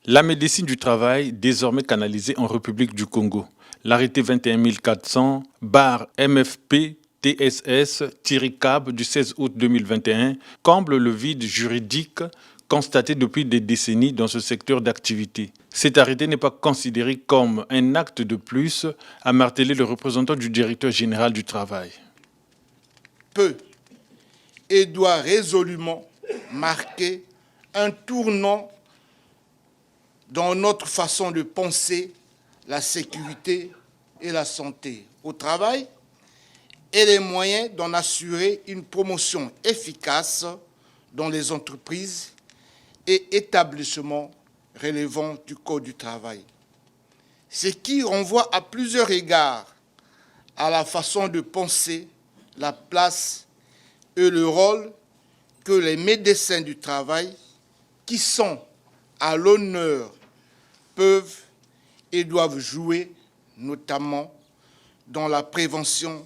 La médecine du travail, désormais canalisée en République du Congo. L'arrêté 21400/MFP TSS-CAB du 16 août 2021 comble le vide juridique constaté depuis des décennies dans ce secteur d'activité. Cet arrêté n'est pas considéré comme un acte de plus, a martelé le représentant du directeur général du travail. Peut et doit résolument marquer un tournant dans notre façon de penser la sécurité et la santé au travail et les moyens d'en assurer une promotion efficace dans les entreprises et établissements relevant du Code du travail. Ce qui renvoie à plusieurs égards à la façon de penser la place et le rôle que les médecins du travail, qui sont à l'honneur, peuvent et doivent jouer, notamment dans la prévention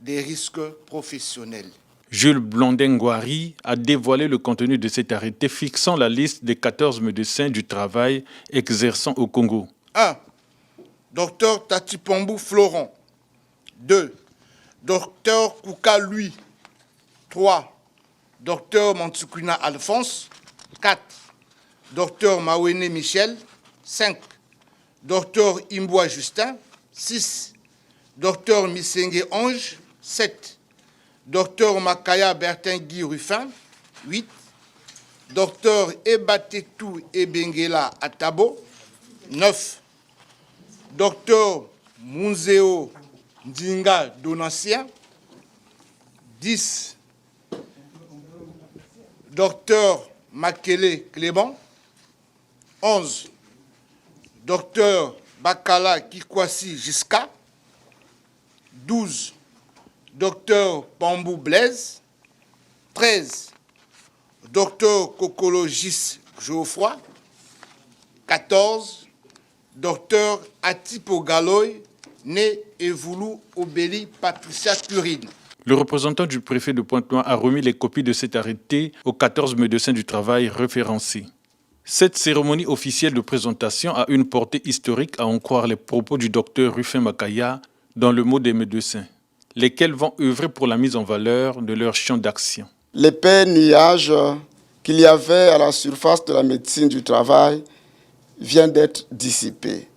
des risques professionnels. Jules Blondin-Ngouari a dévoilé le contenu de cet arrêté fixant la liste des 14 médecins du travail exerçant au Congo. 1. Docteur Tatipombu Florent. 2. Docteur Kouka Louis. 3. Docteur Mantsukuna Alphonse. 4. Docteur Mawene Michel. 5. Docteur Imboua Justin. 6. Docteur Misenge Ange. 7. Docteur Makaya Bertin Guy Ruffin. 8. Docteur Ebatetou Ebengela Atabo. 9. Docteur Munzeo Ndinga Donatien. 10. Docteur Makele Clément. 11. Docteur Bakala Kikwasi Jiska. 12. Docteur Bambou Blaise. 13. Docteur Kokologis Geoffroy. 14. Docteur Atipo Galoy, né et voulu Obéli Patricia Turine. Le représentant du préfet de Pointe-Noire a remis les copies de cet arrêté aux 14 médecins du travail référencés. Cette cérémonie officielle de présentation a une portée historique à en croire les propos du docteur Ruffin Makaya dans le mot des médecins, lesquels vont œuvrer pour la mise en valeur de leur champ d'action. L'épais nuage qu'il y avait à la surface de la médecine du travail vient d'être dissipé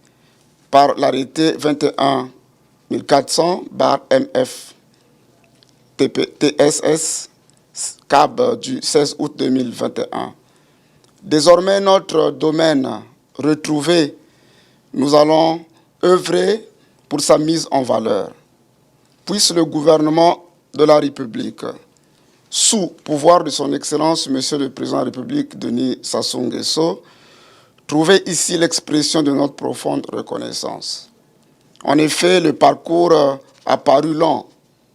par l'arrêté 21400/MF TSS-CAB du 16 août 2021. Désormais, notre domaine retrouvé, nous allons œuvrer pour sa mise en valeur. Puisse le gouvernement de la République, sous pouvoir de son Excellence, Monsieur le Président de la République, Denis Sassou Nguesso, trouver ici l'expression de notre profonde reconnaissance. En effet, le parcours a paru long.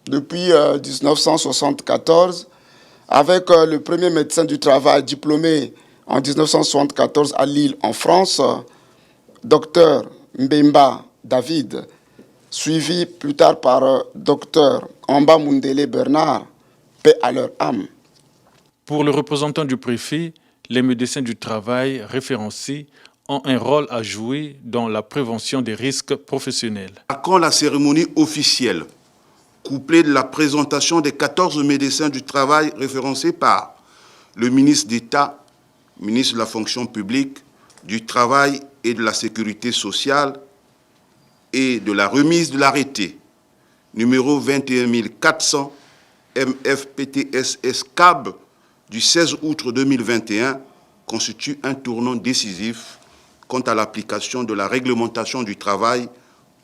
Depuis 1974, avec le premier médecin du travail diplômé en 1974 à Lille, en France, Dr Mbemba David, suivi plus tard par Dr Amba Mundele Bernard, paix à leur âme. Pour le représentant du préfet, les médecins du travail référencés ont un rôle à jouer dans la prévention des risques professionnels. Quand la cérémonie officielle, couplée de la présentation des 14 médecins du travail référencés par le ministre d'État, ministre de la fonction publique, du travail et de la sécurité sociale, et de la remise de l'arrêté numéro 21400 MFPTSS-CAB du 16 août 2021 constitue un tournant décisif quant à l'application de la réglementation du travail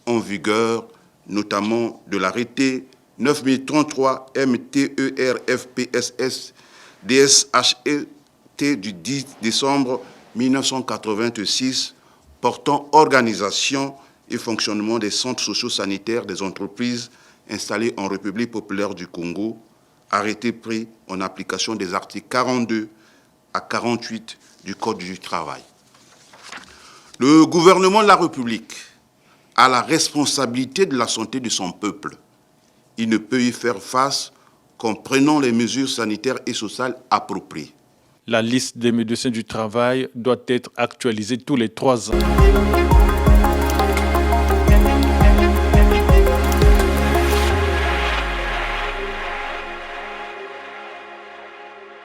en vigueur, notamment de l'arrêté 9033 MTERFPSS DSHET du 10 décembre 1986 portant organisation et fonctionnement des centres socio-sanitaires des entreprises installées en République populaire du Congo, arrêté pris en application des articles 42 à 48 du Code du travail. Le gouvernement de la République a la responsabilité de la santé de son peuple. Il ne peut y faire face qu'en prenant les mesures sanitaires et sociales appropriées. La liste des médecins du travail doit être actualisée tous les 3 ans.